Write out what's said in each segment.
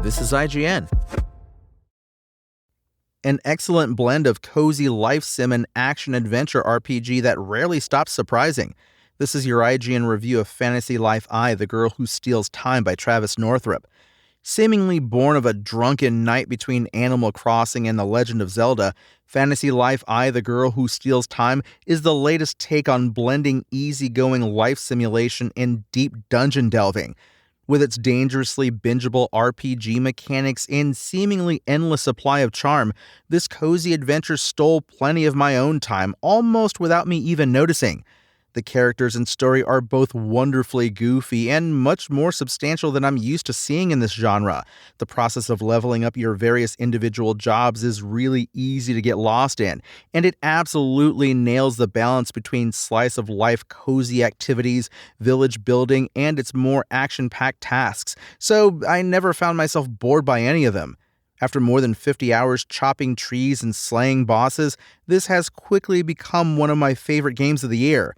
This is IGN. An excellent blend of cozy life sim and action-adventure RPG that rarely stops surprising. This is your IGN review of Fantasy Life I, The Girl Who Steals Time by Travis Northrop. Seemingly born of a drunken night between Animal Crossing and The Legend of Zelda, Fantasy Life I, The Girl Who Steals Time is the latest take on blending easygoing life simulation and deep dungeon delving. With its dangerously bingeable RPG mechanics and seemingly endless supply of charm, this cozy adventure stole plenty of my own time, almost without me even noticing. The characters and story are both wonderfully goofy and much more substantial than I'm used to seeing in this genre. The process of leveling up your various individual jobs is really easy to get lost in, and it absolutely nails the balance between slice-of-life cozy activities, village building, and its more action-packed tasks, so I never found myself bored by any of them. After more than 50 hours chopping trees and slaying bosses, this has quickly become one of my favorite games of the year.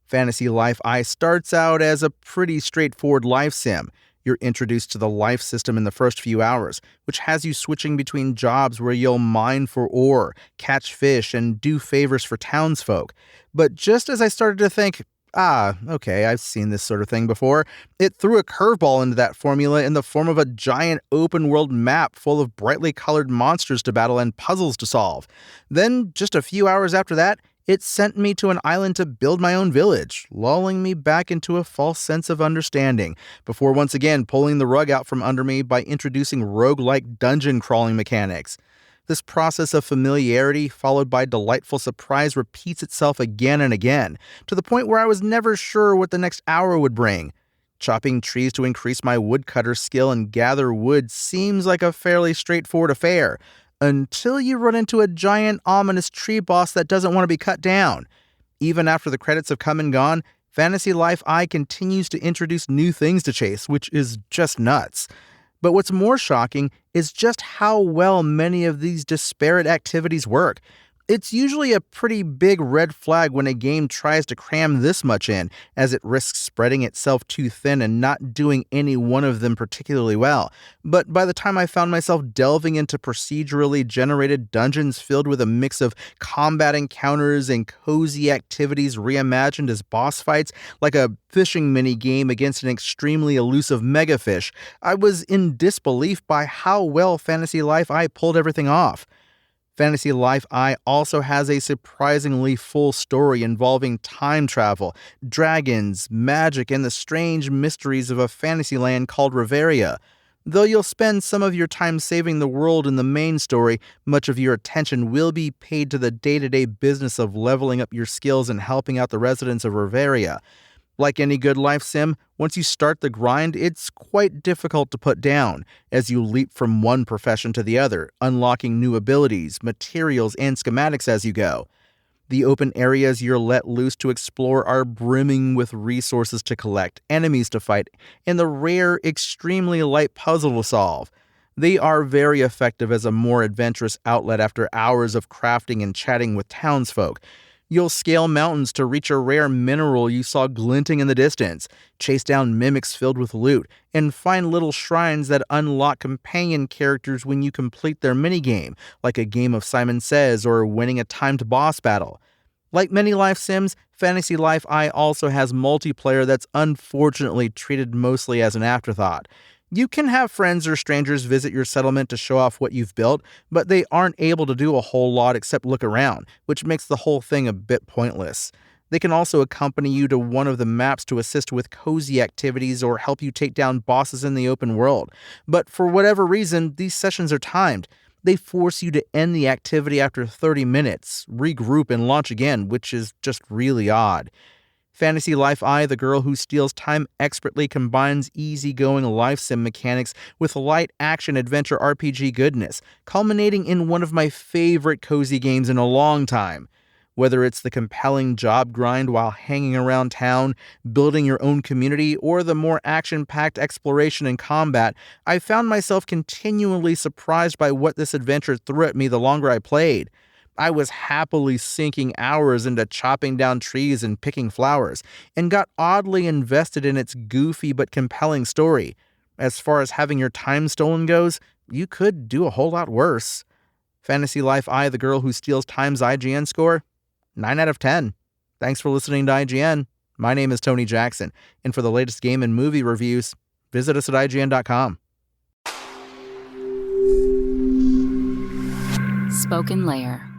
Fantasy Life I starts out as a pretty straightforward life sim. You're introduced to the life system in the first few hours, which has you switching between jobs where you'll mine for ore, catch fish, and do favors for townsfolk. But just as I started to think, okay, I've seen this sort of thing before, it threw a curveball into that formula in the form of a giant open-world map full of brightly colored monsters to battle and puzzles to solve. Then, just a few hours after that, it sent me to an island to build my own village, lulling me back into a false sense of understanding, before once again pulling the rug out from under me by introducing roguelike dungeon crawling mechanics. This process of familiarity, followed by delightful surprise, repeats itself again and again, to the point where I was never sure what the next hour would bring. Chopping trees to increase my woodcutter skill and gather wood seems like a fairly straightforward affair, until you run into a giant, ominous tree boss that doesn't want to be cut down. Even after the credits have come and gone, Fantasy Life I continues to introduce new things to chase, which is just nuts. But what's more shocking is just how well many of these disparate activities work. It's usually a pretty big red flag when a game tries to cram this much in, as it risks spreading itself too thin and not doing any one of them particularly well. But by the time I found myself delving into procedurally generated dungeons filled with a mix of combat encounters and cozy activities reimagined as boss fights, like a fishing mini-game against an extremely elusive megafish, I was in disbelief by how well Fantasy Life I pulled everything off. Fantasy Life I also has a surprisingly full story involving time travel, dragons, magic, and the strange mysteries of a fantasy land called Reveria. Though you'll spend some of your time saving the world in the main story, much of your attention will be paid to the day-to-day business of leveling up your skills and helping out the residents of Reveria. Like any good life sim, once you start the grind, it's quite difficult to put down, as you leap from one profession to the other, unlocking new abilities, materials, and schematics as you go. The open areas you're let loose to explore are brimming with resources to collect, enemies to fight, and the rare, extremely light puzzle to solve. They are very effective as a more adventurous outlet after hours of crafting and chatting with townsfolk. You'll scale mountains to reach a rare mineral you saw glinting in the distance, chase down mimics filled with loot, and find little shrines that unlock companion characters when you complete their minigame, like a game of Simon Says or winning a timed boss battle. Like many life sims, Fantasy Life I also has multiplayer that's unfortunately treated mostly as an afterthought. You can have friends or strangers visit your settlement to show off what you've built, but they aren't able to do a whole lot except look around, which makes the whole thing a bit pointless. They can also accompany you to one of the maps to assist with cozy activities or help you take down bosses in the open world. But for whatever reason, these sessions are timed. They force you to end the activity after 30 minutes, regroup and launch again, which is just really odd. Fantasy Life I, The Girl Who Steals Time expertly combines easygoing life sim mechanics with light action-adventure RPG goodness, culminating in one of my favorite cozy games in a long time. Whether it's the compelling job grind while hanging around town, building your own community, or the more action-packed exploration and combat, I found myself continually surprised by what this adventure threw at me the longer I played. I was happily sinking hours into chopping down trees and picking flowers, and got oddly invested in its goofy but compelling story. As far as having your time stolen goes, you could do a whole lot worse. Fantasy Life I, The Girl Who Steals Time's IGN score? 9 out of 10. Thanks for listening to IGN. My name is Tony Jackson, and for the latest game and movie reviews, visit us at IGN.com. Spoken Layer.